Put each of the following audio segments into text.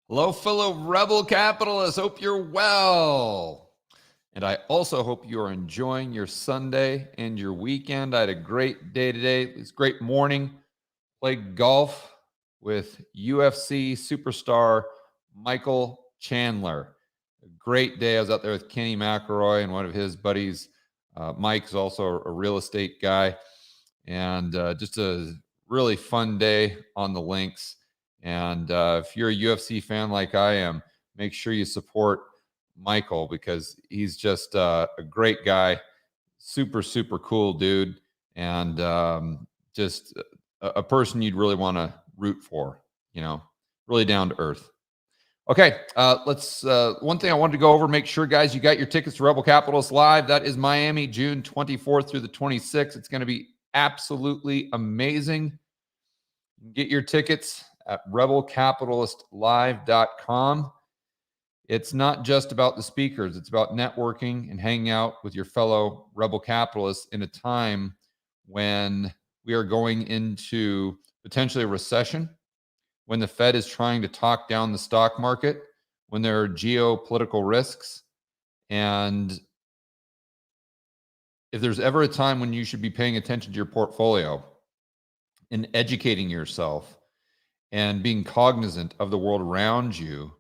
Hello, fellow rebel capitalists. Hope you're well. And I also hope you are enjoying your Sunday and your weekend. I had a great day today. It was a great morning. Played golf with UFC superstar Michael Chandler. A great day. I was out there with Kenny McElroy and one of his buddies. Mike's also a real estate guy. And just a really fun day on the links. And if you're a UFC fan like I am, make sure you support Michael because he's just a great guy, super, super cool dude, and just a person you'd really want to root for, really down to earth. Okay, let's. One thing I wanted to go over, make sure, guys, you got your tickets to Rebel Capitalist Live. That is Miami, June 24th through the 26th. It's going to be absolutely amazing. You can get your tickets at rebelcapitalistlive.com. It's not just about the speakers. It's about networking and hanging out with your fellow rebel capitalists in a time when we are going into potentially a recession, when the Fed is trying to talk down the stock market, when there are geopolitical risks. And if there's ever a time when you should be paying attention to your portfolio and educating yourself and being cognizant of the world around you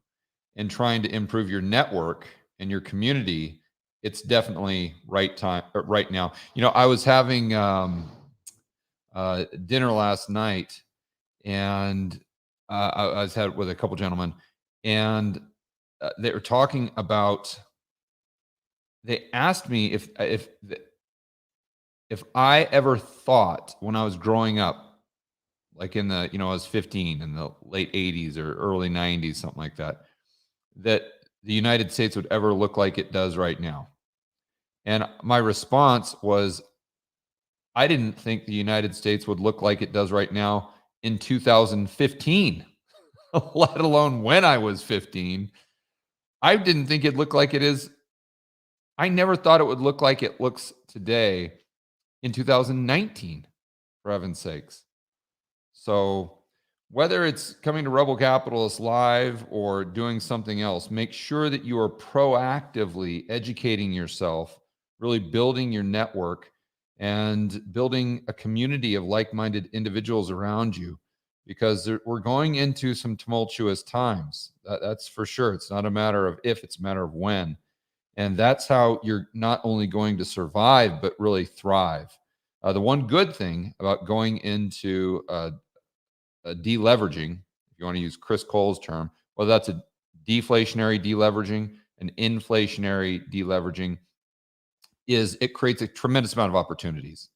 and trying to improve your network and your community, it's definitely right now. I was having dinner last night, and I was had with a couple gentlemen, and they were talking about. They asked me if I ever thought when I was growing up, like in the, I was 15 in the late 80s or early 90s, something like that, that the United States would ever look like it does right now. And my response was, I didn't think the United States would look like it does right now in 2015, let alone when I was 15. I didn't think it'd look like it is. I never thought it would look like it looks today in 2019, for heaven's sakes. So whether it's coming to Rebel Capitalist Live or doing something else, make sure that you are proactively educating yourself, really building your network and building a community of like-minded individuals around you, because we're going into some tumultuous times. That's for sure. It's not a matter of if, it's a matter of when. And that's how you're not only going to survive, but really thrive. The one good thing about going into deleveraging, if you want to use Chris Cole's term, whether that's a deflationary deleveraging, an inflationary deleveraging, is it creates a tremendous amount of opportunities.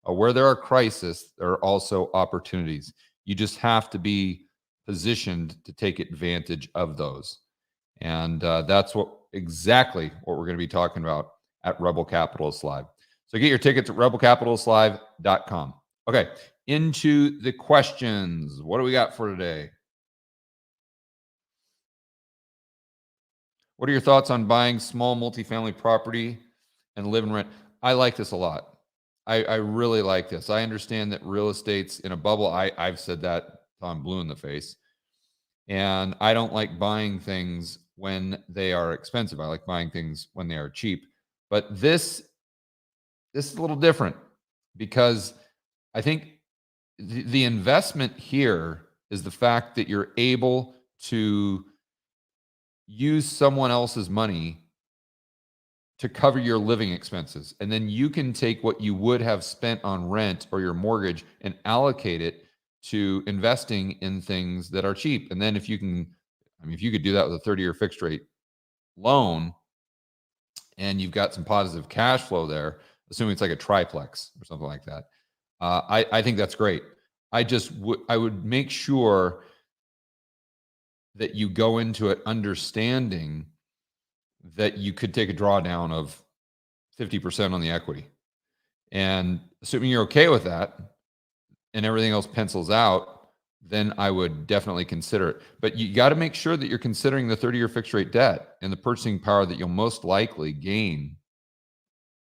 Where there are crises, there are also opportunities. You just have to be positioned to take advantage of those. And that's exactly what we're going to be talking about at Rebel Capitalist Live. So get your tickets at rebelcapitalistlive.com. Okay, into the questions. What do we got for today? What are your thoughts on buying small multifamily property and live and rent? I like this a lot. I really like this. I understand that real estate's in a bubble. I've said that till I'm blue in the face. And I don't like buying things when they are expensive. I like buying things when they are cheap. But this is a little different, because I think the investment here is the fact that you're able to use someone else's money to cover your living expenses. And then you can take what you would have spent on rent or your mortgage and allocate it to investing in things that are cheap. And then if you could do that with a 30-year fixed rate loan and you've got some positive cash flow there, assuming it's like a triplex or something like that, I think that's great. I would make sure that you go into it understanding that you could take a drawdown of 50% on the equity. And assuming you're okay with that and everything else pencils out, then I would definitely consider it. But you got to make sure that you're considering the 30-year fixed rate debt and the purchasing power that you'll most likely gain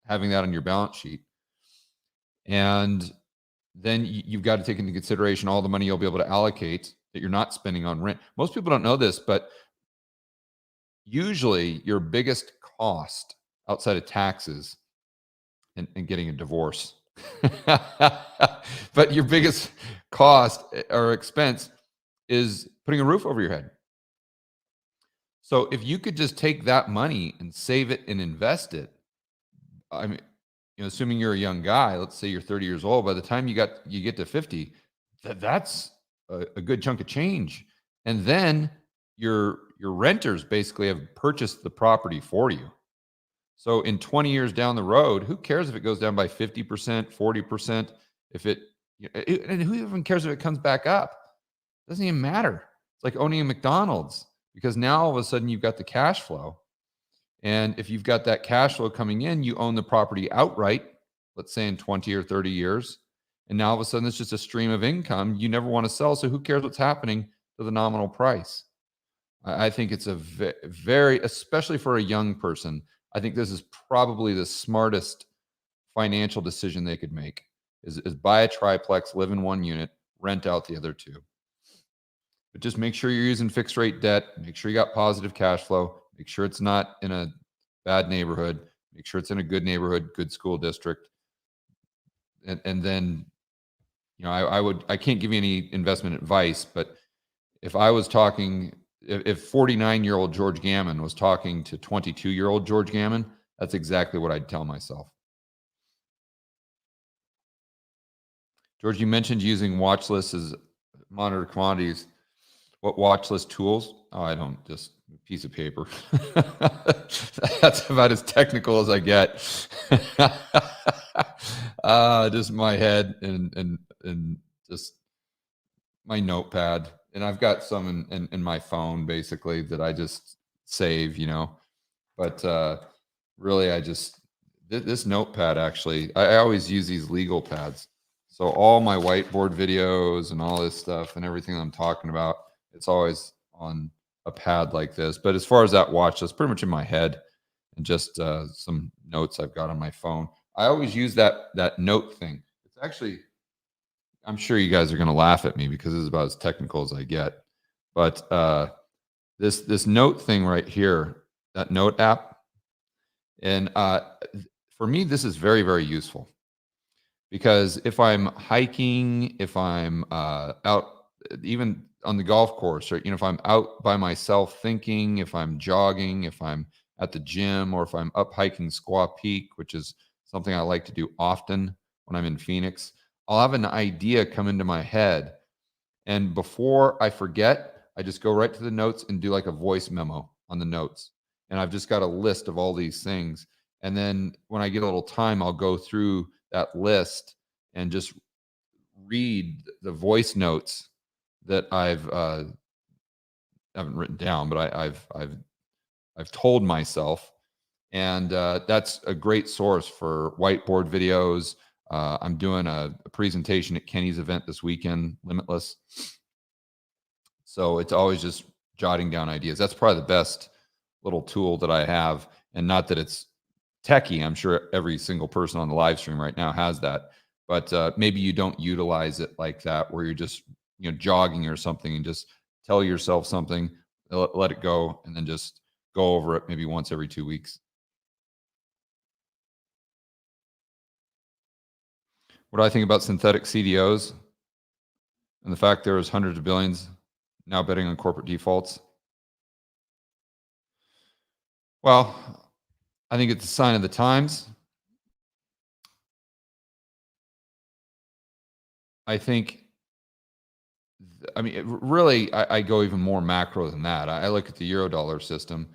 having that on your balance sheet. And then you've got to take into consideration all the money you'll be able to allocate that you're not spending on rent. Most people don't know this, but usually your biggest cost outside of taxes and getting a divorce, but your biggest cost or expense is putting a roof over your head. So if you could just take that money and save it and invest it, I mean, assuming you're a young guy, let's say you're 30 years old, by the time you get to 50, that's a good chunk of change. And then your renters basically have purchased the property for you. So in 20 years down the road, who cares if it goes down by 50%, 40%, if and who even cares if it comes back up? Doesn't even matter. It's like owning a McDonald's, because now all of a sudden you've got the cash flow. And if you've got that cash flow coming in, you own the property outright, let's say in 20 or 30 years. And now all of a sudden it's just a stream of income you never want to sell. So who cares what's happening to the nominal price? I think it's a very, especially for a young person, I think this is probably the smartest financial decision they could make is buy a triplex, live in one unit, rent out the other two. But just make sure you're using fixed rate debt. Make sure you got positive cash flow. Make sure it's not in a bad neighborhood. Make sure it's in a good neighborhood, good school district. And then, I can't give you any investment advice, but if I was talking, if 49-year-old Georgeammon was talking to 22-year-old Georgeammon, that's exactly what I'd tell myself. George, you mentioned using Watchlist as monitor commodities. What Watchlist tools? Oh, I don't, just a piece of paper. That's about as technical as I get. Just my head and just my notepad. And I've got some in my phone basically that I just save, but really this notepad, actually, I always use these legal pads. So all my whiteboard videos and all this stuff and everything I'm talking about, it's always on a pad like this. But as far as that watch list, pretty much in my head and just some notes I've got on my phone. I always use that note thing. It's actually, I'm sure you guys are going to laugh at me because it's about as technical as I get. But this note thing right here, that note app, and for me, this is very, very useful. Because if I'm hiking, if I'm out, even on the golf course, or if I'm out by myself thinking, if I'm jogging, if I'm at the gym, or if I'm up hiking Squaw Peak, which is something I like to do often when I'm in Phoenix, I'll have an idea come into my head. And before I forget, I just go right to the notes and do like a voice memo on the notes. And I've just got a list of all these things. And then when I get a little time, I'll go through that list and just read the voice notes that haven't written down, but I've told myself, and that's a great source for whiteboard videos. I'm doing a presentation at Kenny's event this weekend, Limitless. So it's always just jotting down ideas. That's probably the best little tool that I have, and not that it's techie. I'm sure every single person on the live stream right now has that, but maybe you don't utilize it like that, where you're just jogging or something and just tell yourself something, let it go, and then just go over it maybe once every 2 weeks. What do I think about synthetic CDOs and the fact there is hundreds of billions now betting on corporate defaults? Well, I think it's a sign of the times. I think, really, I go even more macro than that. I look at the Eurodollar system,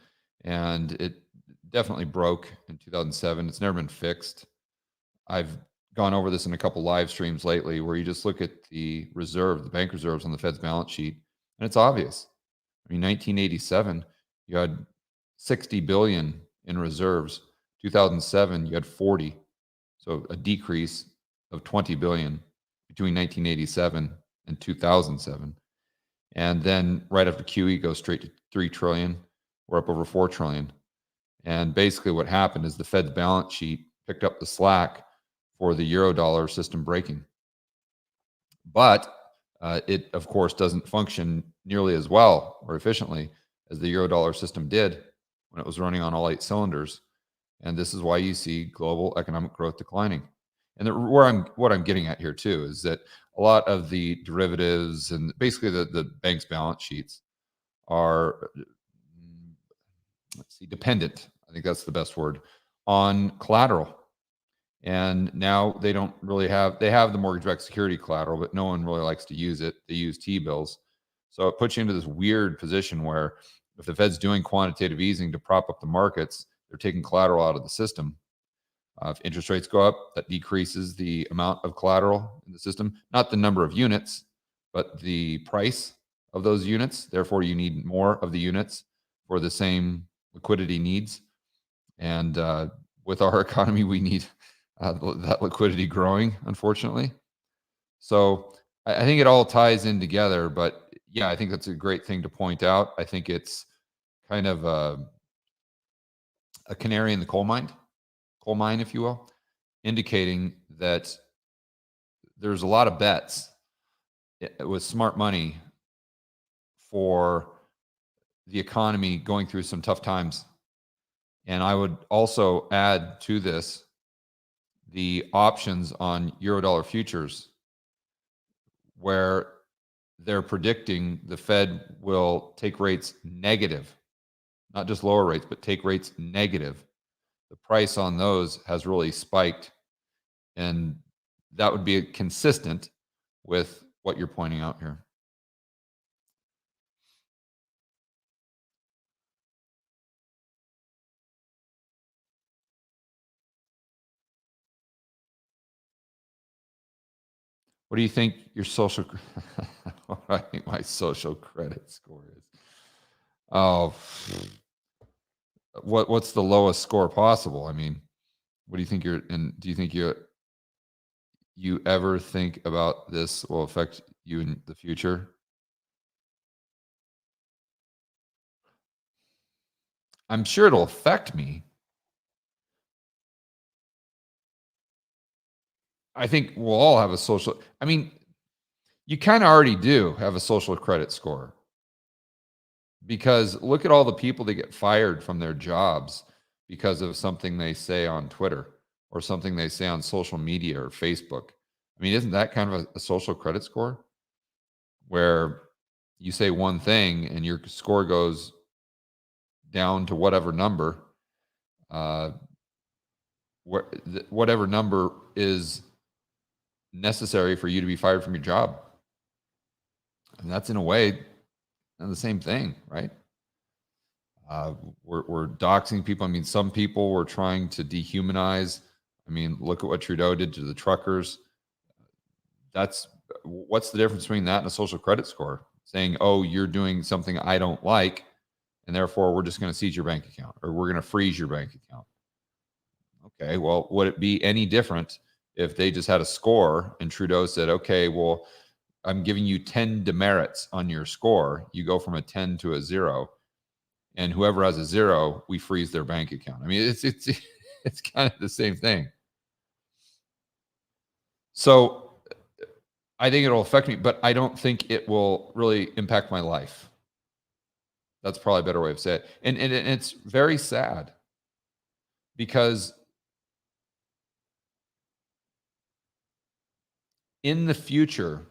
and it definitely broke in 2007. It's never been fixed. I've gone over this in a couple live streams lately, where you just look at the bank reserves on the Fed's balance sheet, and it's obvious. 1987, you had 60 billion in reserves. 2007, you had 40. So a decrease of 20 billion between 1987 and 2007. And then right after QE goes straight to 3 trillion. We're up over 4 trillion. And basically what happened is the Fed's balance sheet picked up the slack for the Eurodollar system breaking. But It, of course, doesn't function nearly as well or efficiently as the Eurodollar system did when it was running on all 8 cylinders. And this is why you see global economic growth declining. And what I'm getting at here too is that a lot of the derivatives and basically the bank's balance sheets are, let's see, dependent. I think that's the best word, on collateral. And now they don't really they have the mortgage-backed security collateral, but no one really likes to use it. They use T-bills. So it puts you into this weird position where if the Fed's doing quantitative easing to prop up the markets, they're taking collateral out of the system. If interest rates go up, that decreases the amount of collateral in the system, not the number of units, but the price of those units. Therefore, you need more of the units for the same liquidity needs. And with our economy, we need that liquidity growing, unfortunately. So I think it all ties in together. But yeah, I think that's a great thing to point out. I think it's kind of a canary in the coal mine, if you will, indicating that there's a lot of bets with smart money for the economy going through some tough times. And I would also add to this the options on Eurodollar futures, where they're predicting the Fed will take rates negative, not just lower rates, but take rates negative. The price on those has really spiked, and that would be consistent with what you're pointing out here. What do you think your social what I think my social credit score is? Oh, what's the lowest score possible? I mean, what do you think do you think you ever think about this will affect you in the future? I'm sure it'll affect me. I think we'll all have a social, I mean, you kind of already do have a social credit score, because look at all the people that get fired from their jobs because of something they say on Twitter or something they say on social media or Facebook. I mean, isn't that kind of a social credit score where you say one thing and your score goes down to whatever number, whatever number is necessary for you to be fired from your job? And that's in a way the same thing, right? We're doxing people. I mean, some people were trying to dehumanize. I mean, look at what Trudeau did to the truckers. What's the difference between that and a social credit score? Saying, oh, you're doing something I don't like, and therefore we're just going to seize your bank account, or we're going to freeze your bank account. Okay, well, would it be any different if they just had a score and Trudeau said, okay, well, I'm giving you 10 demerits on your score. You go from a 10 to a 0. And whoever has a 0, we freeze their bank account. I mean, it's kind of the same thing. So I think it'll affect me, but I don't think it will really impact my life. That's probably a better way of saying it. And it's very sad, because in the future,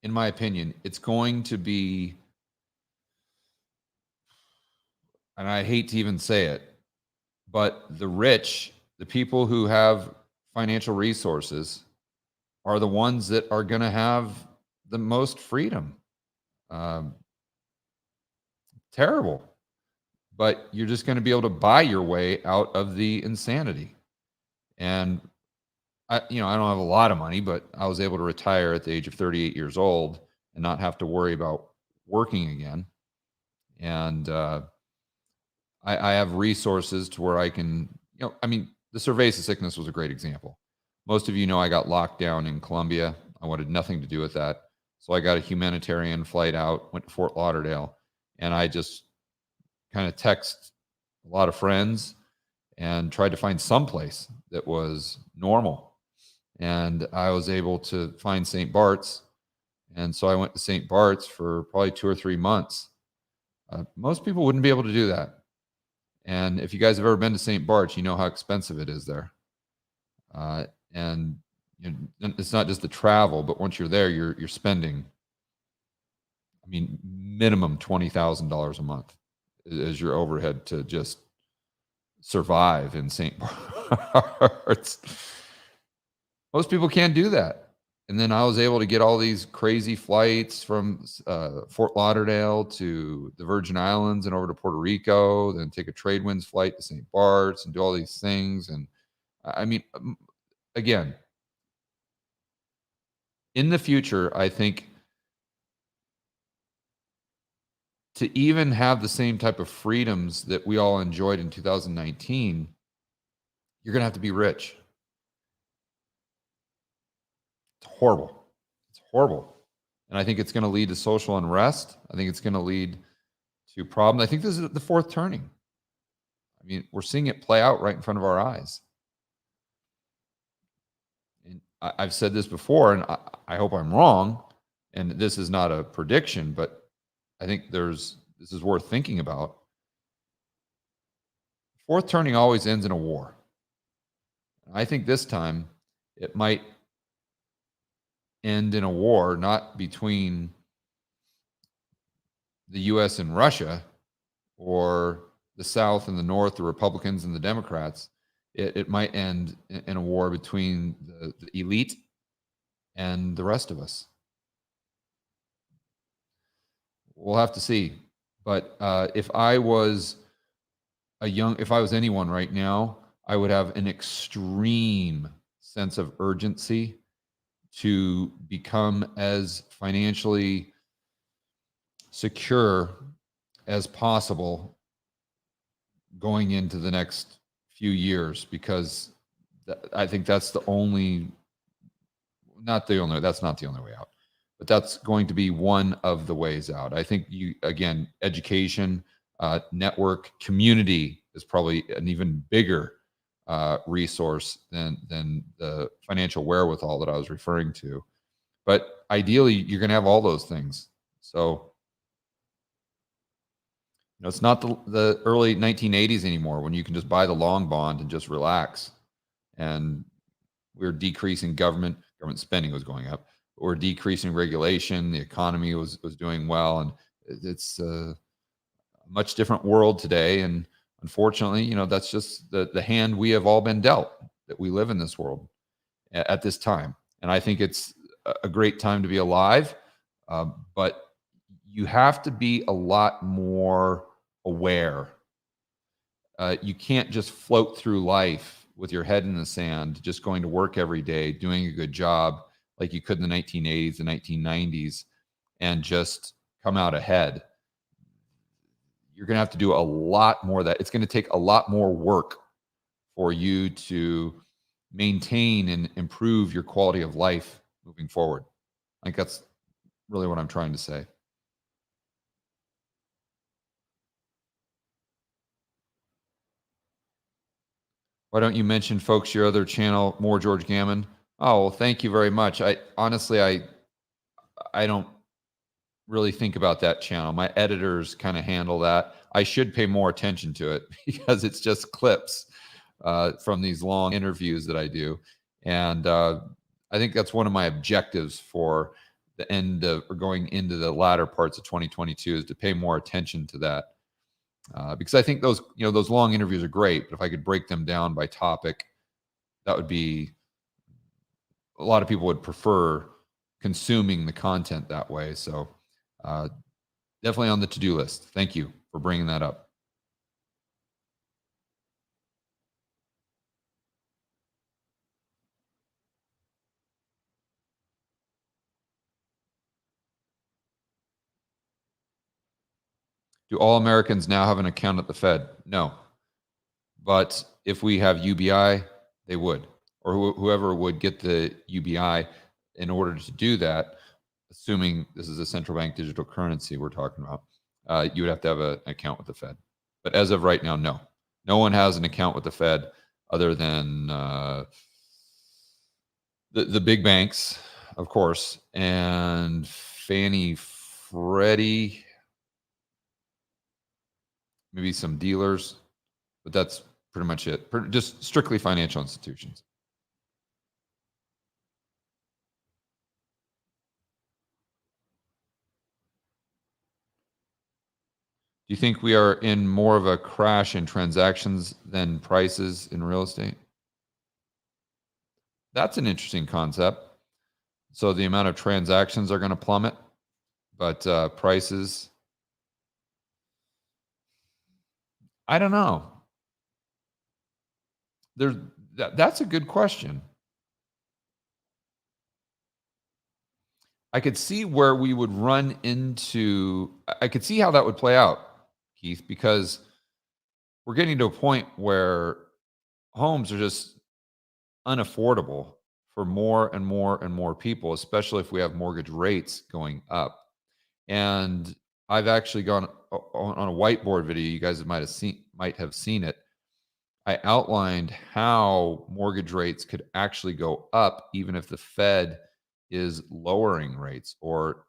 in my opinion, it's going to be, and I hate to even say it, but the rich, the people who have financial resources, are the ones that are going to have the most freedom. Terrible. But you're just going to be able to buy your way out of the insanity. And I don't have a lot of money, but I was able to retire at the age of 38 years old and not have to worry about working again. And I have resources to where I can, I mean, the cerveza sickness was a great example. Most of you know I got locked down in Colombia. I wanted nothing to do with that. So I got a humanitarian flight out, went to Fort Lauderdale, and I just kind of text a lot of friends and tried to find someplace that was normal. And I was able to find St. Bart's, And so I went to St. Bart's for probably 2 or 3 months. Most people wouldn't be able to do that. And if you guys have ever been to St. Bart's, you know how expensive it is there. And you know, it's not just the travel, but once you're there, you're spending, I mean, minimum $20,000 a month is your overhead to just survive in St. Bart's. Most people can't do that. And then I was able to get all these crazy flights from Fort Lauderdale to the Virgin Islands and over to Puerto Rico, then take a Tradewinds flight to St. Bart's and do all these things. And I mean, again, in the future, I think to even have the same type of freedoms that we all enjoyed in 2019, you're going to have to be rich. It's horrible. It's horrible. And I think it's going to lead to social unrest. I think it's going to lead to problems. I think this is the fourth turning. I mean, we're seeing it play out right in front of our eyes. And I've said this before, and I hope I'm wrong. And this is not a prediction, but I think this is worth thinking about. Fourth turning always ends in a war. I think this time it might end in a war, not between the US and Russia, or the South and the North, the Republicans and the Democrats. It might end in a war between the elite and the rest of us. We'll have to see. But if I was anyone right now, I would have an extreme sense of urgency to become as financially secure as possible going into the next few years, because I think that's that's not the only way out, but that's going to be one of the ways out. I think again, education, network, community is probably an even bigger resource than the financial wherewithal that I was referring to. But ideally, you're going to have all those things. So, you know, it's not the early 1980s anymore when you can just buy the long bond and just relax. And we're decreasing government spending was going up. We're decreasing regulation. The economy was doing well, and it's a much different world today. And unfortunately, you know, that's just the hand we have all been dealt, that we live in this world at this time. And I think it's a great time to be alive, but you have to be a lot more aware. You can't just float through life with your head in the sand, just going to work every day, doing a good job like you could in the 1980s, the 1990s, and just come out ahead. You're going to have to do a lot more of that. It's going to take a lot more work for you to maintain and improve your quality of life moving forward. I think that's really what I'm trying to say. Why don't you mention, folks, your other channel, More Georgeammon? Oh, well, thank you very much. I honestly, I don't really think about that channel. My editors kind of handle that. I should pay more attention to it because it's just clips from these long interviews that I do. And I think that's one of my objectives for the end of, or going into the latter parts of 2022, is to pay more attention to that. Because I think those long interviews are great, but if I could break them down by topic, that would be, a lot of people would prefer consuming the content that way. So definitely on the to-do list. Thank you for bringing that up. Do all Americans now have an account at the Fed? No. But if we have UBI, they would, or whoever would get the UBI. In order to do that, assuming this is a central bank digital currency we're talking about, you would have to have an account with the Fed. But as of right now, no. No one has an account with the Fed other than the big banks, of course, and Fannie Freddie, maybe some dealers, but that's pretty much it. Just strictly financial institutions. Do you think we are in more of a crash in transactions than prices in real estate? That's an interesting concept. So the amount of transactions are going to plummet, but prices, I don't know. There's that's a good question. I could see where we would run into. I could see how that would play out, Keith, because we're getting to a point where homes are just unaffordable for more and more and more people, especially if we have mortgage rates going up. And I've actually gone on a whiteboard video. You guys might have seen it. I outlined how mortgage rates could actually go up even if the Fed is lowering rates or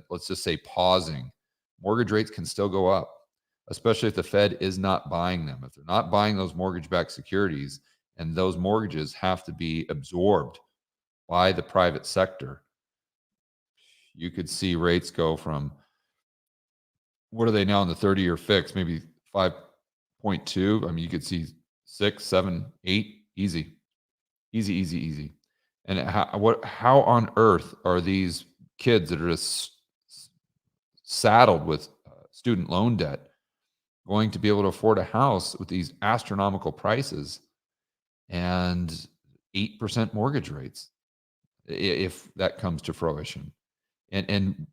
let's just say pausing. Mortgage rates can still go up, especially if the Fed is not buying them. If they're not buying those mortgage backed securities and those mortgages have to be absorbed by the private sector, you could see rates go from what are they now in the 30-year fix? Maybe 5.2. I mean, you could see 6, 7, 8, easy, easy, easy, easy. And how on earth are these kids that are just saddled with student loan debt going to be able to afford a house with these astronomical prices and 8% mortgage rates if that comes to fruition? And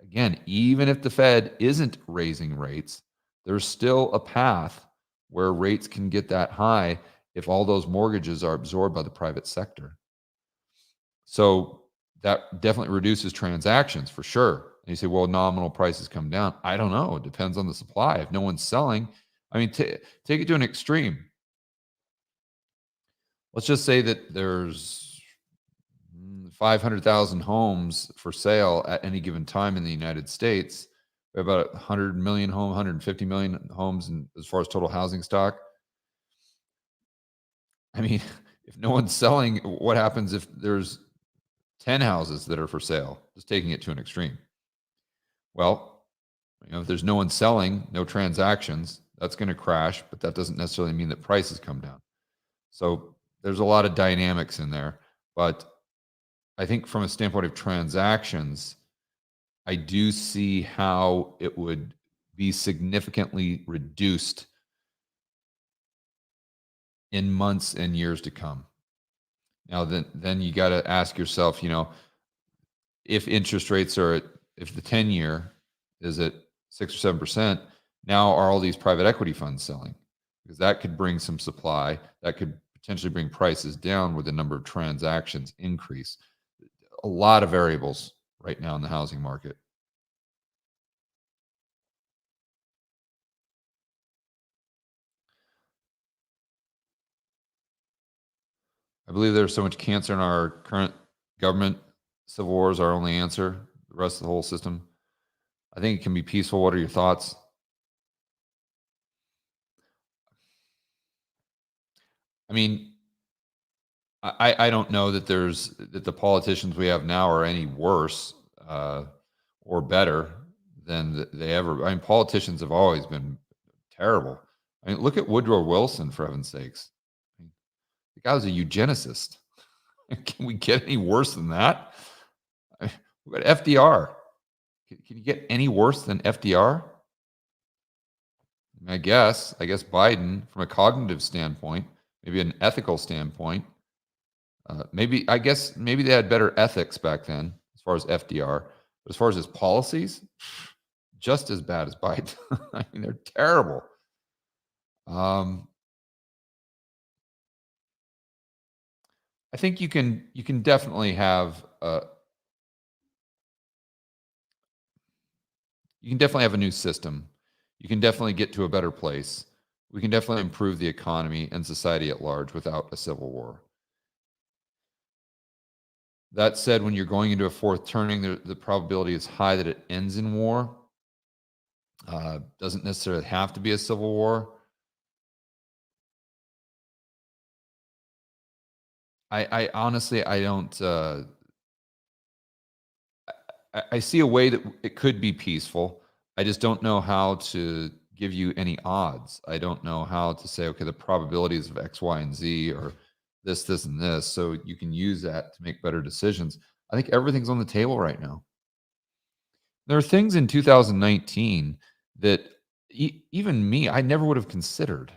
again, even if the Fed isn't raising rates, there's still a path where rates can get that high if all those mortgages are absorbed by the private sector. So that definitely reduces transactions for sure. And you say, well, nominal prices come down. I don't know. It depends on the supply. If no one's selling, I mean, take it to an extreme. Let's just say that there's 500,000 homes for sale at any given time in the United States. We have about 100 million 150 million homes as far as total housing stock. I mean, if no one's selling, what happens if there's 10 houses that are for sale? Just taking it to an extreme. Well, if there's no one selling, no transactions, that's going to crash, but that doesn't necessarily mean that prices come down. So there's a lot of dynamics in there. But I think from a standpoint of transactions, I do see how it would be significantly reduced in months and years to come. Now, then you got to ask yourself, if interest rates if the 10-year is at 6 or 7%, now are all these private equity funds selling? Because that could bring some supply, that could potentially bring prices down where the number of transactions increase. A lot of variables right now in the housing market. I believe there's so much cancer in our current government. Civil war is our only answer. The rest of the whole system, I think it can be peaceful. What are your thoughts? I mean, I don't know that the politicians we have now are any worse or better than they ever. I mean, politicians have always been terrible. I mean, look at Woodrow Wilson, for heaven's sakes. I mean, the guy was a eugenicist. Can we get any worse than that? Look at FDR. Can you get any worse than FDR? I guess Biden, from a cognitive standpoint, maybe an ethical standpoint, maybe they had better ethics back then as far as FDR, but as far as his policies, just as bad as Biden. I mean, they're terrible. I think you can definitely have a new system. You can definitely get to a better place. We can definitely improve the economy and society at large without a civil war. That said, when you're going into a fourth turning, the probability is high that it ends in war. Doesn't necessarily have to be a civil war. I honestly, I don't. I see a way that it could be peaceful. I just don't know how to give you any odds. I don't know how to say, okay, the probabilities of X, Y, and Z, or this, and this, so you can use that to make better decisions. I think everything's on the table right now. There are things in 2019 that even me, I never would have considered.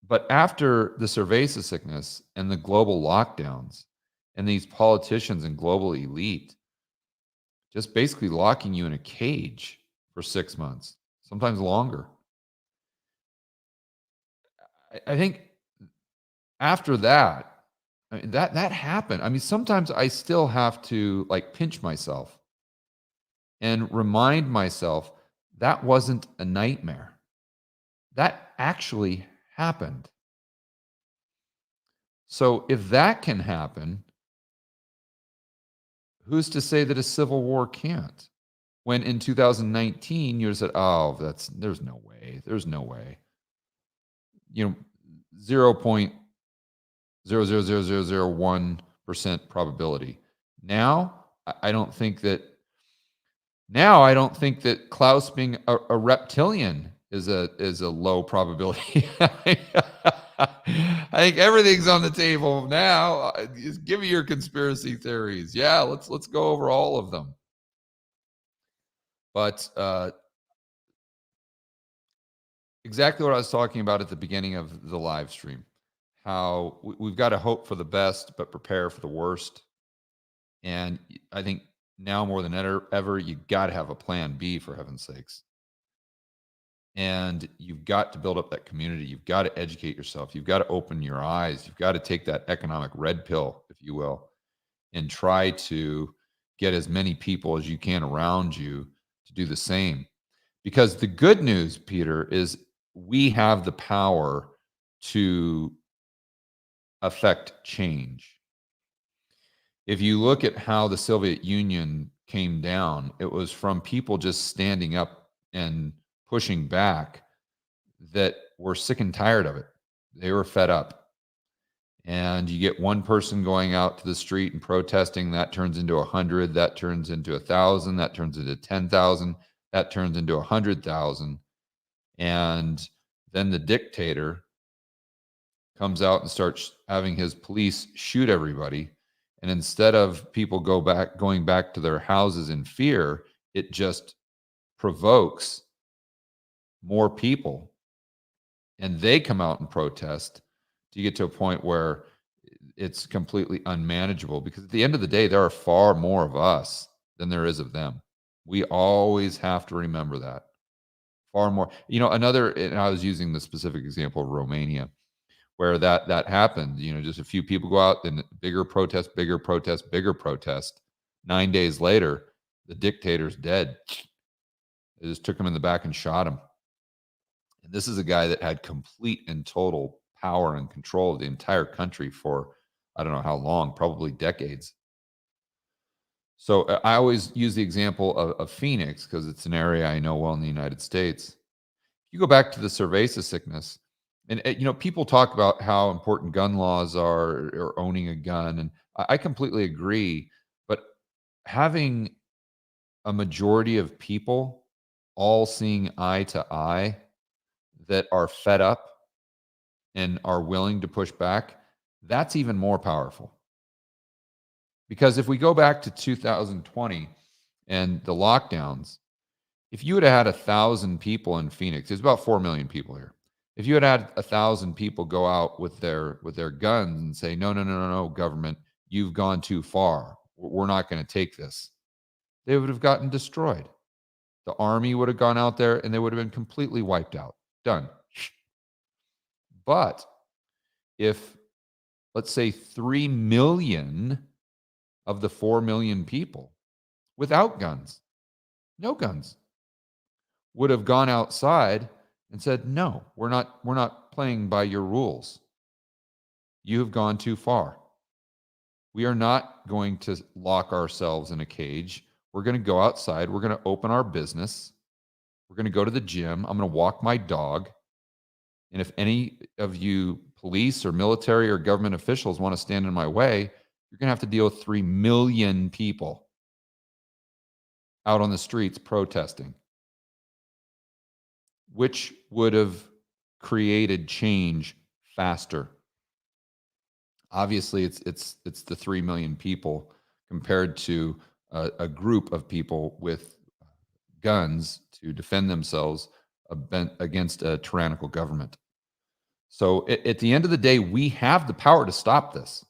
But after the cerveza sickness and the global lockdowns and these politicians and global elite just basically locking you in a cage for 6 months, sometimes longer. I think after that, I mean, that happened. I mean, sometimes I still have to like pinch myself and remind myself that wasn't a nightmare. That actually happened. So if that can happen, who's to say that a civil war can't? When in 2019 you said, "Oh, there's no way. There's no way." You know, 0.000001% probability. Now, I don't think that Klaus being a reptilian is a low probability. I think everything's on the table now. Just give me your conspiracy theories. Yeah, let's go over all of them. But exactly what I was talking about at the beginning of the live stream. How we've got to hope for the best, but prepare for the worst. And I think now more than ever, you got to have a plan B, for heaven's sakes. And you've got to build up that community. You've got to educate yourself. You've got to open your eyes. You've got to take that economic red pill, if you will, and try to get as many people as you can around you to do the same. Because the good news, Peter, is we have the power to affect change. If you look at how the Soviet Union came down, it was from people just standing up and pushing back that were sick and tired of it. They were fed up. And you get one person going out to the street and protesting, that turns into 100, that turns into 1,000, that turns into 10,000, that turns into 100,000. And then the dictator comes out and starts having his police shoot everybody. And instead of people going back to their houses in fear, it just provokes more people. And they come out and protest to get to a point where it's completely unmanageable. Because at the end of the day, there are far more of us than there is of them. We always have to remember that. Far more. You know, and I was using the specific example of Romania, where that happened. You know, just a few people go out, then bigger protest, bigger protest, bigger protest. 9 days later, the dictator's dead. They just took him in the back and shot him. And this is a guy that had complete and total power and control of the entire country for I don't know how long, probably decades. So I always use the example of Phoenix because it's an area I know well in the United States. You go back to the cerveza sickness, and you know, people talk about how important gun laws are or owning a gun, and I completely agree. But having a majority of people all seeing eye to eye that are fed up and are willing to push back, that's even more powerful. Because if we go back to 2020 and the lockdowns, if you had had 1,000 people in Phoenix, there's about 4 million people here. If you had 1,000 people go out with their guns and say, no, no, no, no, no, government, you've gone too far. We're not going to take this. They would have gotten destroyed. The army would have gone out there and they would have been completely wiped out. Done. But if, let's say, 3 million of the 4 million people without guns, no guns, would have gone outside and said, no, we're not playing by your rules. You have gone too far. We are not going to lock ourselves in a cage. We're going to go outside. We're going to open our business. We're going to go to the gym. I'm going to walk my dog. And if any of you police or military or government officials want to stand in my way, you're going to have to deal with 3 million people out on the streets protesting, which would have created change faster. Obviously, it's the 3 million people compared to a group of people with guns to defend themselves against a tyrannical government. So at the end of the day, we have the power to stop this.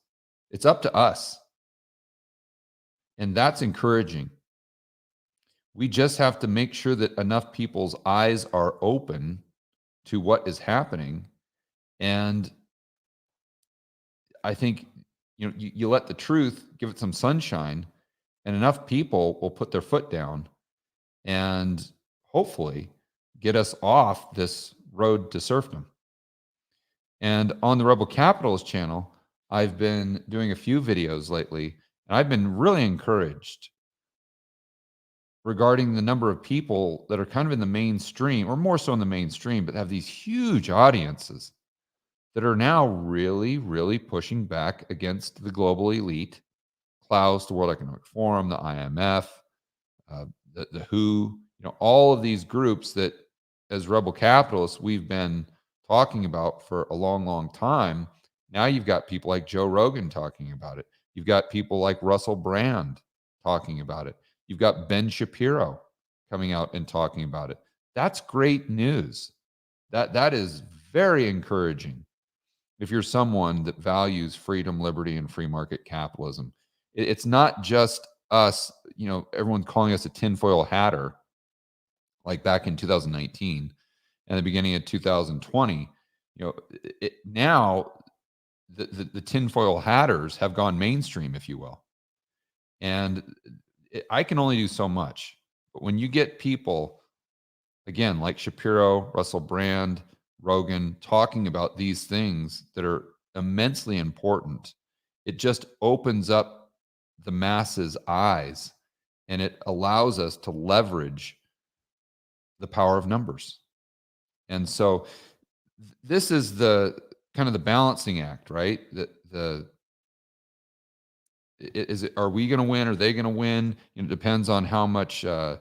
It's up to us. And that's encouraging. We just have to make sure that enough people's eyes are open to what is happening. And I think, you let the truth give it some sunshine, and enough people will put their foot down and hopefully get us off this road to serfdom. And on the Rebel Capitalist channel, I've been doing a few videos lately, and I've been really encouraged regarding the number of people that are kind of in the mainstream, or more so in the mainstream, but have these huge audiences that are now really, really pushing back against the global elite, Klaus, the World Economic Forum, the IMF, the WHO, all of these groups that, as Rebel Capitalists, we've been talking about for a long, long time. Now you've got people like Joe Rogan talking about it. You've got people like Russell Brand talking about it. You've got Ben Shapiro coming out and talking about it. That's great news. That is very encouraging if you're someone that values freedom, liberty, and free market capitalism. It's not just us, everyone's calling us a tinfoil hatter, like back in 2019 and the beginning of 2020. Now the tinfoil hatters have gone mainstream, if you will. And I can only do so much. But when you get people, again, like Shapiro, Russell Brand, Rogan, talking about these things that are immensely important, it just opens up the masses' eyes, and it allows us to leverage the power of numbers. And so this is the kind of the balancing act, right? Are we going to win? Are they going to win? It depends on how much, it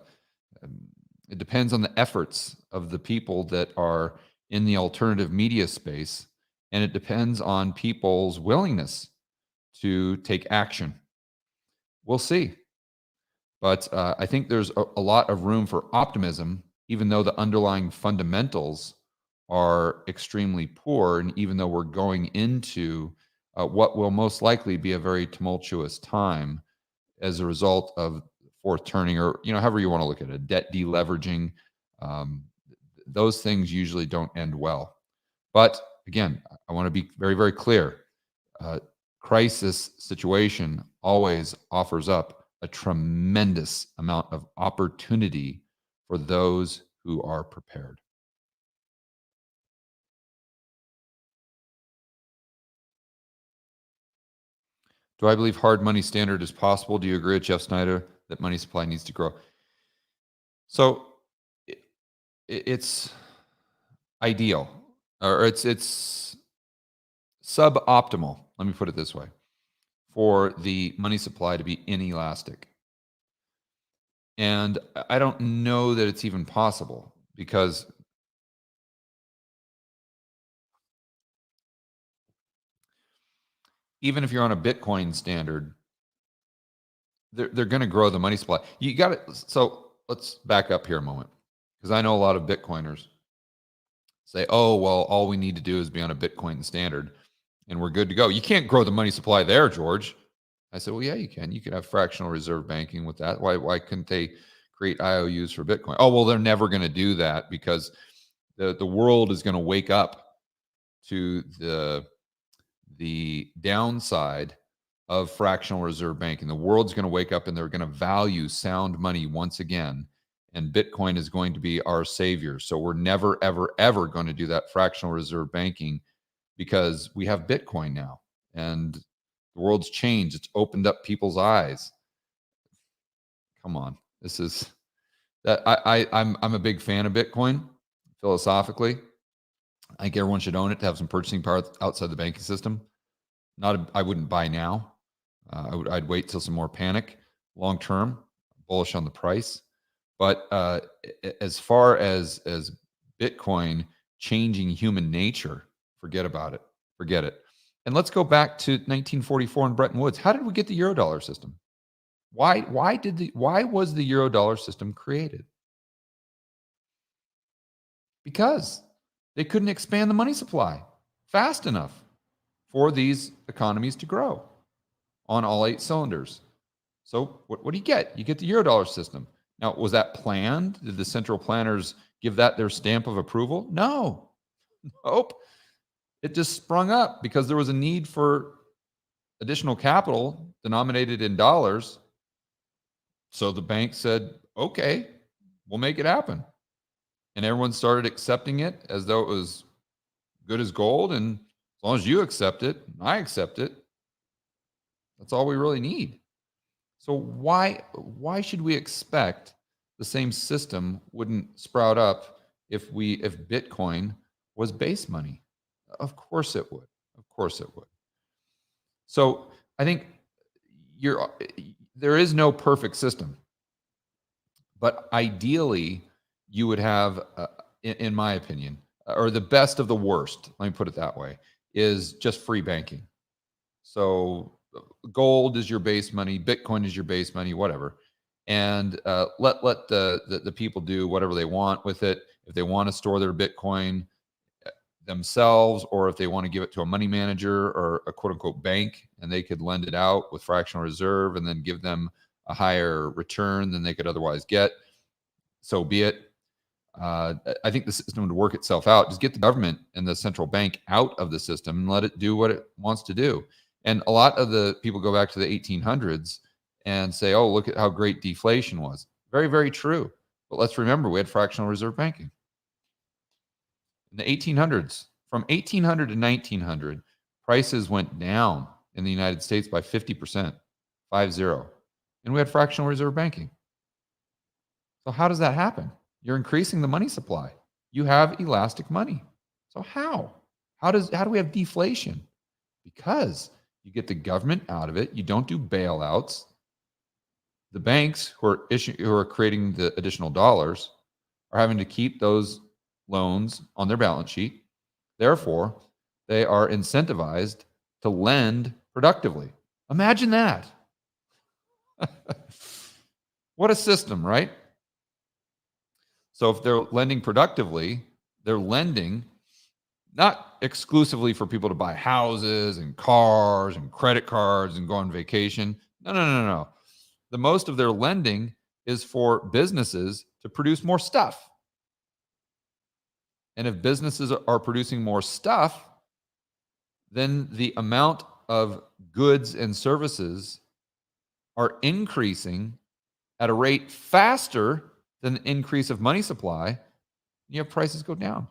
depends on the efforts of the people that are in the alternative media space. And it depends on people's willingness to take action. We'll see. But I think there's a lot of room for optimism, even though the underlying fundamentals are extremely poor. And even though we're going into what will most likely be a very tumultuous time as a result of fourth turning, or however you want to look at it, debt deleveraging. Those things usually don't end well. But again, I want to be very, very clear. Crisis situation always offers up a tremendous amount of opportunity for those who are prepared. Do I believe hard money standard is possible? Do you agree with Jeff Snyder that money supply needs to grow? So it's ideal, or it's suboptimal, let me put it this way, for the money supply to be inelastic. And I don't know that it's even possible, because even if you're on a Bitcoin standard, they're going to grow the money supply. You got it. So let's back up here a moment, because I know a lot of Bitcoiners say, oh, well, all we need to do is be on a Bitcoin standard and we're good to go. You can't grow the money supply there, George. I said, well, yeah, you can. You can have fractional reserve banking with that. Why couldn't they create IOUs for Bitcoin? Oh, well, they're never going to do that, because the world is going to wake up to the downside of fractional reserve banking. The world's going to wake up and they're going to value sound money once again. And Bitcoin is going to be our savior. So we're never, ever, ever going to do that fractional reserve banking, because we have Bitcoin now. And The world's changed. It's opened up people's eyes. Come on. This is that I'm a big fan of Bitcoin philosophically. I think everyone should own it to have some purchasing power outside the banking system. I wouldn't buy now. I'd wait till some more panic. Long term, bullish on the price. But as far as Bitcoin changing human nature, forget about it. Forget it. And let's go back to 1944 in Bretton Woods. How did we get the Eurodollar system? Why was the Eurodollar system created? Because they couldn't expand the money supply fast enough for these economies to grow on all 8 cylinders. So what do you get? You get the Eurodollar system. Now, was that planned? Did the central planners give that their stamp of approval? No. Nope. It just sprung up because there was a need for additional capital denominated in dollars. So the bank said, okay, we'll make it happen. And everyone started accepting it as though it was good as gold. And as long as you accept it, I accept it. That's all we really need. So why should we expect the same system wouldn't sprout up if Bitcoin was base money? Of course it would. Of course it would. So I think there is no perfect system, but ideally you would have, in my opinion, or the best of the worst. Let me put it that way: is just free banking. So gold is your base money, Bitcoin is your base money, whatever, and let the people do whatever they want with it. If they want to store their Bitcoin themselves, or if they want to give it to a money manager or a quote unquote bank, and they could lend it out with fractional reserve and then give them a higher return than they could otherwise get, so be it. I think the system would work itself out. Just get the government and the central bank out of the system and let it do what it wants to do. And a lot of the people go back to the 1800s and say, oh, look at how great deflation was. Very, very true. But let's remember, we had fractional reserve banking. In the 1800s, from 1800 to 1900, prices went down in the United States by 50%, 50. And we had fractional reserve banking. So how does that happen? You're increasing the money supply. You have elastic money. So how? How do we have deflation? Because you get the government out of it. You don't do bailouts. The banks who are creating the additional dollars are having to keep those loans on their balance sheet. Therefore, they are incentivized to lend productively. Imagine that. What a system, right? So if they're lending productively, they're lending not exclusively for people to buy houses and cars and credit cards and go on vacation. No. The most of their lending is for businesses to produce more stuff. And if businesses are producing more stuff, then the amount of goods and services are increasing at a rate faster than the increase of money supply. You have prices go down.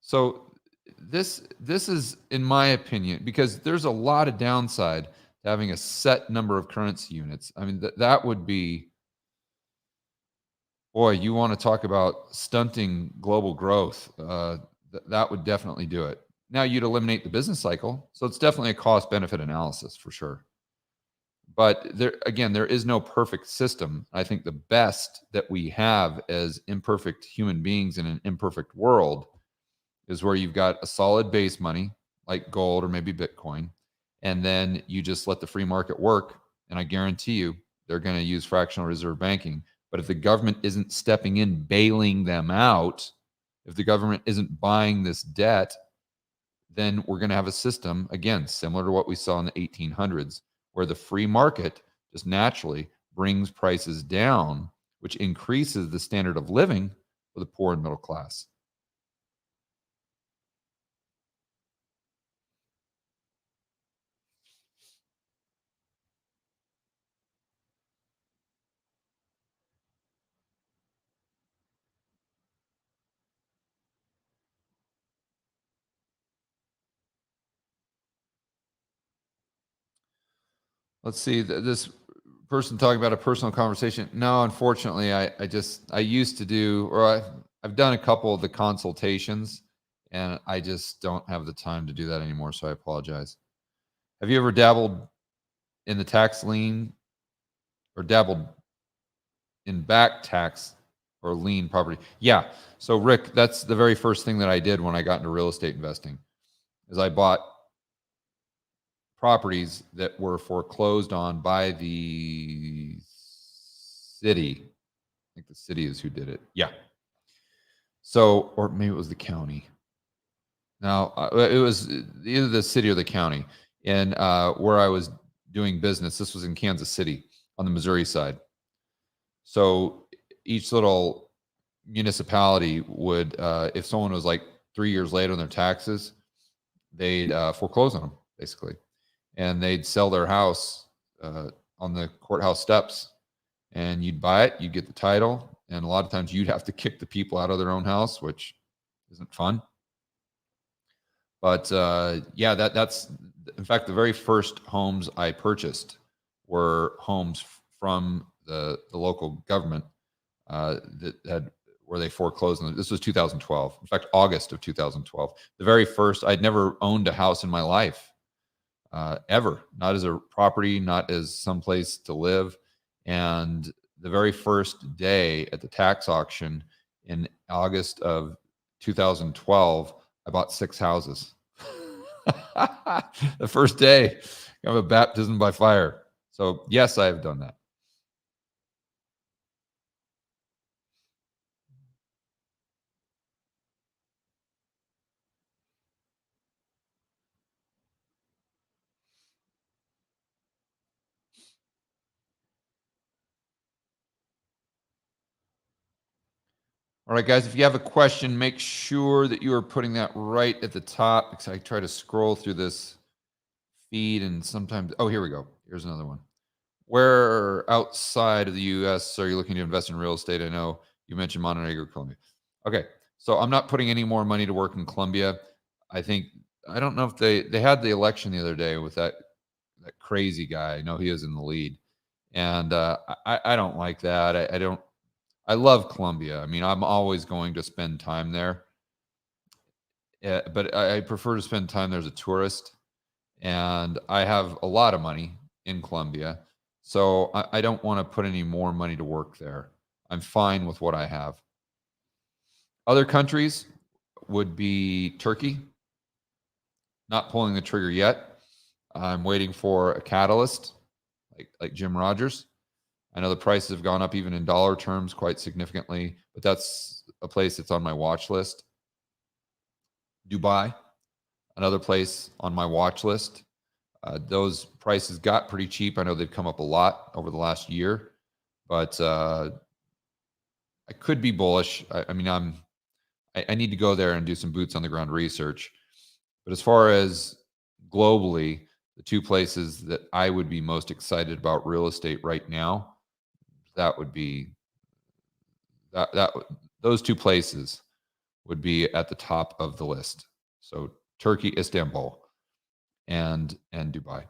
So this is, in my opinion, because there's a lot of downside to having a set number of currency units. I mean, that would be, boy, you want to talk about stunting global growth. That would definitely do it. Now you'd eliminate the business cycle. So it's definitely a cost benefit analysis for sure. But there is no perfect system. I think the best that we have as imperfect human beings in an imperfect world is where you've got a solid base money like gold or maybe Bitcoin, and then you just let the free market work. And I guarantee you they're going to use fractional reserve banking. But if the government isn't stepping in, bailing them out, if the government isn't buying this debt, then we're going to have a system, again, similar to what we saw in the 1800s, where the free market just naturally brings prices down, which increases the standard of living for the poor and middle class. Let's see. This person talking about a personal conversation. No, unfortunately, I used to do, or I've done a couple of the consultations, and I just don't have the time to do that anymore. So I apologize. Have you ever dabbled in the tax lien or dabbled in back tax or lien property? Yeah. So Rick, that's the very first thing that I did when I got into real estate investing is I bought properties that were foreclosed on by the city. I think the city is who did it. Yeah. So, or maybe it was the county. Now, it was either the city or the county. And where I was doing business, this was in Kansas City on the Missouri side. So each little municipality would, if someone was like 3 years late on their taxes, they'd foreclose on them, basically. And they'd sell their house on the courthouse steps, and you'd buy it, you'd get the title, and a lot of times you'd have to kick the people out of their own house, which isn't fun. But yeah, that's in fact the very first homes I purchased were homes from the local government that had where they foreclosed. This was 2012. In fact, August of 2012. The very first. I'd never owned a house in my life ever, not as a property, not as someplace to live. And the very first day at the tax auction in August of 2012, I bought 6 houses. The first day of a baptism by fire. So yes, I have done that. All right, guys, if you have a question, make sure that you are putting that right at the top because I try to scroll through this feed and sometimes, oh, here we go. Here's another one. Where outside of the U.S. are you looking to invest in real estate? I know you mentioned Montenegro, Colombia. Okay, so I'm not putting any more money to work in Colombia. I don't know if they had the election the other day with that crazy guy. I know he is in the lead, and I don't like that. I don't. I love Colombia. I mean, I'm always going to spend time there, but I prefer to spend time there as a tourist. And I have a lot of money in Colombia, so I don't want to put any more money to work there. I'm fine with what I have. Other countries would be Turkey. Not pulling the trigger yet. I'm waiting for a catalyst, like Jim Rogers. I know the prices have gone up even in dollar terms quite significantly, but that's a place that's on my watch list. Dubai, another place on my watch list. Those prices got pretty cheap. I know they've come up a lot over the last year, but I could be bullish. I mean, I need to go there and do some boots on the ground research. But as far as globally, the two places that I would be most excited about real estate right now, that would be those two places would be at the top of the list. So Turkey, Istanbul, and Dubai.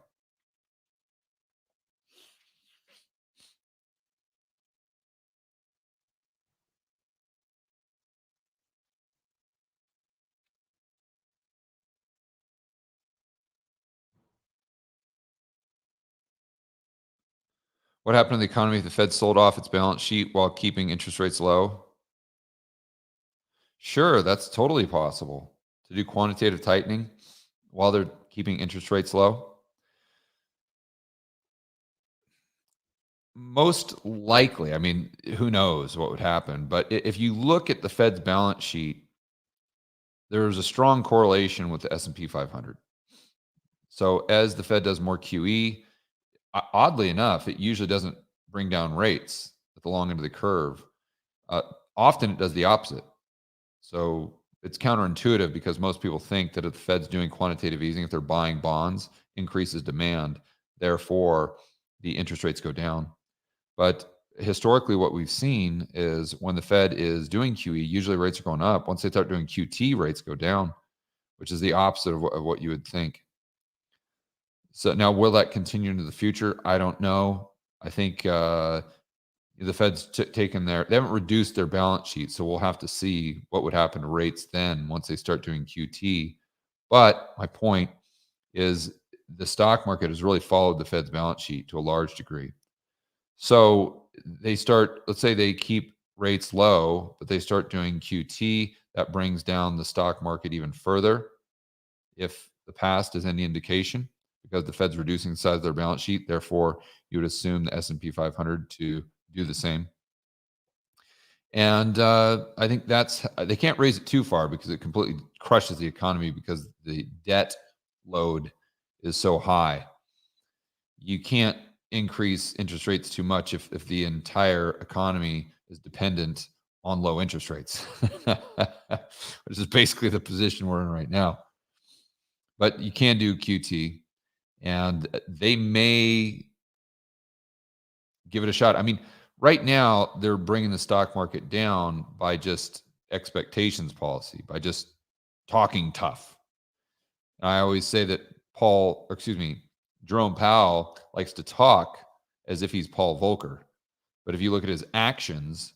What happened to the economy if the Fed sold off its balance sheet while keeping interest rates low? Sure, that's totally possible to do quantitative tightening while they're keeping interest rates low. Most likely, I mean, who knows what would happen, but if you look at the Fed's balance sheet, there's a strong correlation with the S&P 500. So as the Fed does more QE, oddly enough, it usually doesn't bring down rates at the long end of the curve. Often it does the opposite. So it's counterintuitive because most people think that if the Fed's doing quantitative easing, if they're buying bonds, increases demand, therefore the interest rates go down. But historically, what we've seen is when the Fed is doing QE, usually rates are going up. Once they start doing QT, rates go down, which is the opposite of what you would think. So now, will that continue into the future? I don't know. I think the Fed's taken they haven't reduced their balance sheet, so we'll have to see what would happen to rates then once they start doing QT. But my point is the stock market has really followed the Fed's balance sheet to a large degree. So let's say they keep rates low, but they start doing QT. That brings down the stock market even further, if the past is any indication, because the Fed's reducing the size of their balance sheet. Therefore, you would assume the S&P 500 to do the same. And I think they can't raise it too far because it completely crushes the economy because the debt load is so high. You can't increase interest rates too much if the entire economy is dependent on low interest rates, which is basically the position we're in right now. But you can do QT, and they may give it a shot. I mean, right now, they're bringing the stock market down by just expectations policy, by just talking tough. And I always say that Jerome Powell likes to talk as if he's Paul Volcker. But if you look at his actions,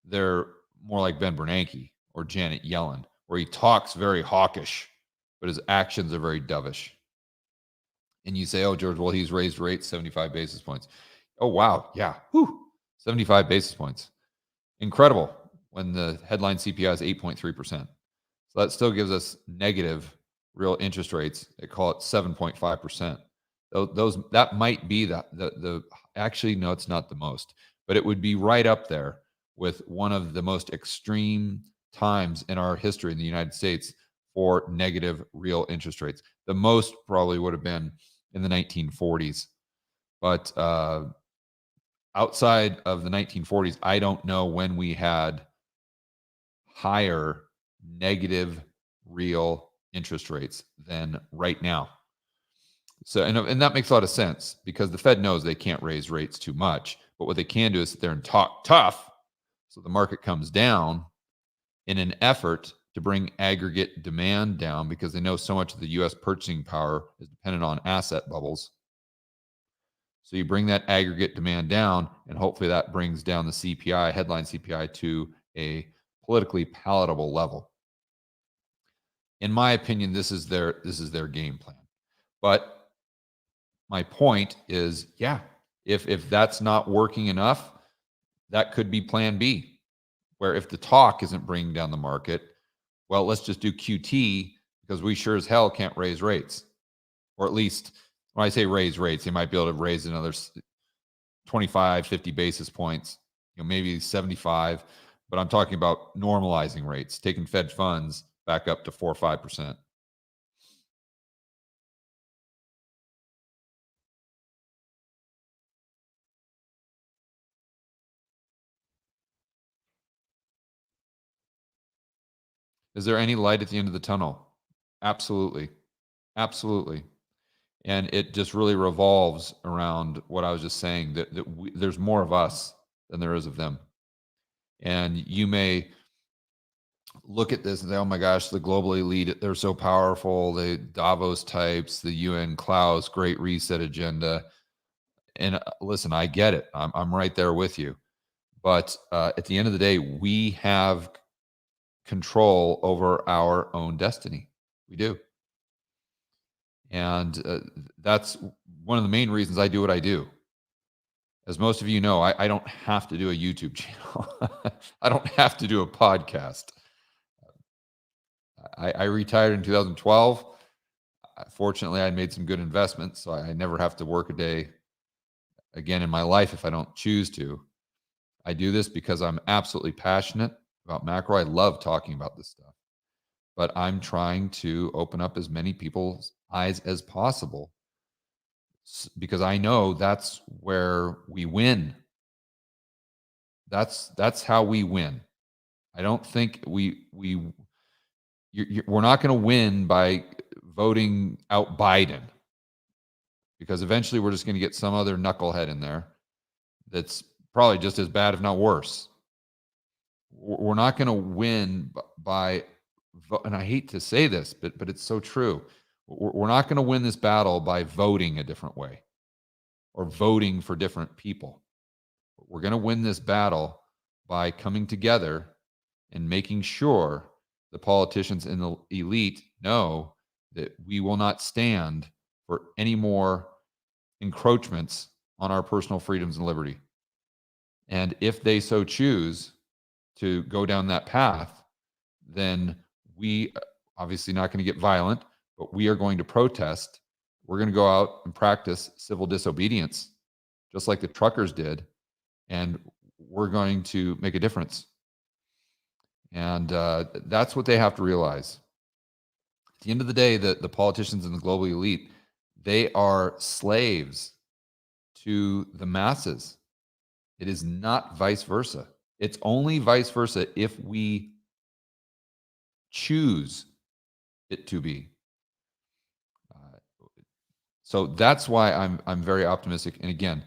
they're more like Ben Bernanke or Janet Yellen, where he talks very hawkish, but his actions are very dovish. And you say, oh, George, well, he's raised rates 75 basis points. Oh, wow. Yeah. 75 basis points. Incredible when the headline CPI is 8.3%. So that still gives us negative real interest rates. They call it 7.5%. That might be actually, no, it's not the most, but it would be right up there with one of the most extreme times in our history in the United States for negative real interest rates. The most probably would have been in the 1940s. But outside of the 1940s, I don't know when we had higher negative real interest rates than right now. So, and that makes a lot of sense because the Fed knows they can't raise rates too much, but what they can do is sit there and talk tough so the market comes down in an effort to bring aggregate demand down because they know so much of the U.S. purchasing power is dependent on asset bubbles. So you bring that aggregate demand down, and hopefully that brings down the CPI, headline CPI, to a politically palatable level. In my opinion, this is their game plan. But my point is, if that's not working enough, that could be plan B, where if the talk isn't bringing down the market, well, let's just do QT because we sure as hell can't raise rates. Or at least when I say raise rates, they might be able to raise another 25, 50 basis points, maybe 75. But I'm talking about normalizing rates, taking Fed funds back up to 4 or 5%. Is there any light at the end of the tunnel? Absolutely. Absolutely. And it just really revolves around what I was just saying, that there's more of us than there is of them. And you may look at this and say, oh my gosh, the global elite, they're so powerful, the Davos types, the UN Klaus Great Reset agenda. And listen, I get it. I'm right there with you. But at the end of the day, we have control over our own destiny. We do. And that's one of the main reasons I do what I do. As most of you know, I don't have to do a YouTube channel. I don't have to do a podcast. I retired in 2012. Fortunately, I made some good investments, so I never have to work a day again in my life if I don't choose to. I do this because I'm absolutely passionate about macro. I love talking about this stuff. But I'm trying to open up as many people's eyes as possible because I know that's where we win. That's how we win. I don't think we're not going to win by voting out Biden, because eventually we're just going to get some other knucklehead in there that's probably just as bad, if not worse. We're not going to win by, and I hate to say this, but it's so true. We're not going to win this battle by voting a different way or voting for different people. We're going to win this battle by coming together and making sure the politicians and the elite know that we will not stand for any more encroachments on our personal freedoms and liberty. And if they so choose to go down that path, then we obviously not going to get violent, but we are going to protest. We're going to go out and practice civil disobedience, just like the truckers did, and we're going to make a difference. And that's what they have to realize. At the end of the day, the politicians and the global elite, they are slaves to the masses. It is not vice versa. It's only vice versa if we choose it to be. So that's why I'm very optimistic. And again,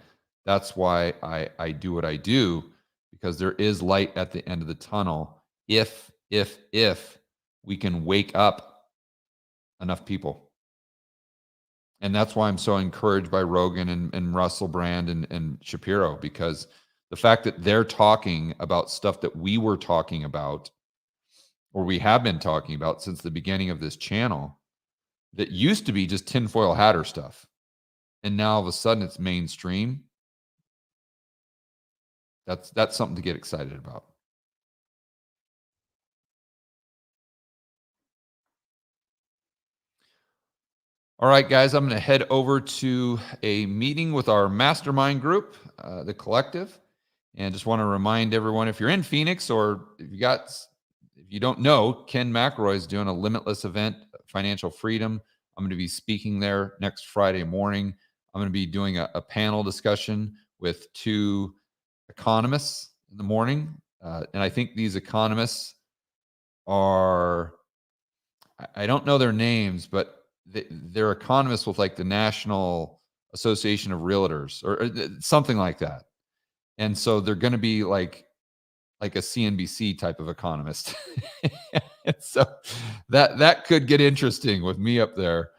that's why I do what I do, because there is light at the end of the tunnel if we can wake up enough people. And that's why I'm so encouraged by Rogan and Russell Brand and Shapiro, because the fact that they're talking about stuff that we were talking about, or we have been talking about since the beginning of this channel, that used to be just tinfoil hatter stuff, and now all of a sudden it's mainstream. That's something to get excited about. All right, guys, I'm going to head over to a meeting with our mastermind group, the collective, and just want to remind everyone, if you're in Phoenix, or if you don't know, Ken McElroy is doing a limitless event, Financial Freedom. I'm going to be speaking there next Friday morning. I'm going to be doing a panel discussion with 2 economists in the morning. And I think these economists are, I don't know their names, but they're economists with like the National Association of Realtors or something like that. And so they're going to be like a CNBC type of economist. So that could get interesting with me up there,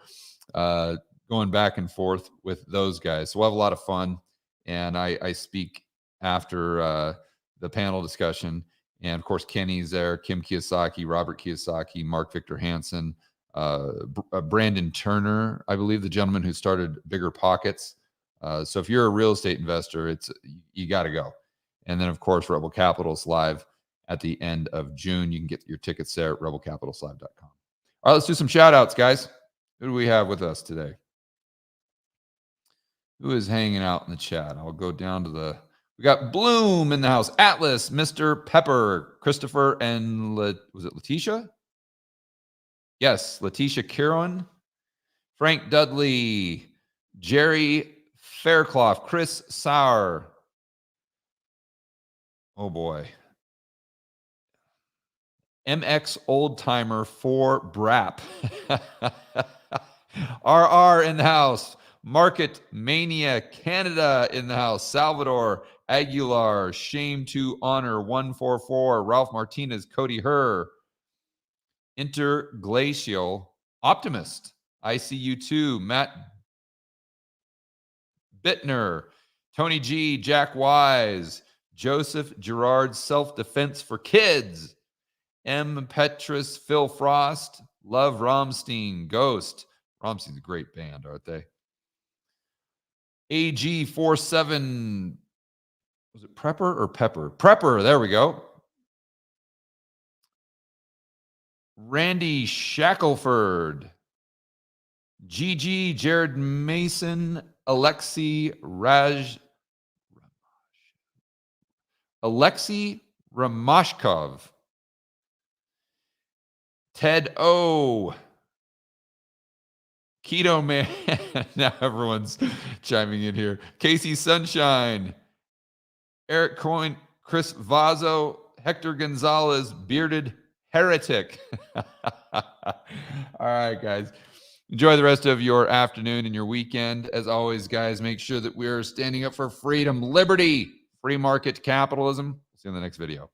going back and forth with those guys. So we'll have a lot of fun. And I speak after the panel discussion. And of course, Kenny's there, Kim Kiyosaki, Robert Kiyosaki, Mark Victor Hansen, Brandon Turner, I believe, the gentleman who started Bigger Pockets. So if you're a real estate investor, you got to go. And then, of course, Rebel Capital's live at the end of June. You can get your tickets there at rebelcapitalslive.com. All right, let's do some shout outs, guys. Who do we have with us today? Who is hanging out in the chat? I'll go down to we got Bloom in the house, Atlas, Mr. Pepper, Christopher, and was it Letitia? Yes, Letitia Kieran, Frank Dudley, Jerry Fairclough, Chris Sauer. Oh boy. MX Old Timer for Brap. RR in the house. Market Mania Canada in the house. Salvador Aguilar, Shame to Honor 144. Ralph Martinez, Cody Herr. Interglacial Optimist. ICU2. Matt Bittner. Tony G. Jack Wise. Joseph Gerard, Self-Defense for Kids. M. Petrus, Phil Frost. Love Rammstein. Ghost. Rammstein's a great band, aren't they? AG47. Was it Prepper or Pepper? Prepper. There we go. Randy Shackelford. GG, Jared Mason. Alexei Ramashkov. Ted O. Keto Man. Now everyone's chiming in here. Casey Sunshine. Eric Coyne. Chris Vazo. Hector Gonzalez. Bearded Heretic. All right, guys. Enjoy the rest of your afternoon and your weekend. As always, guys, make sure that we're standing up for freedom, liberty, free market capitalism. See you in the next video.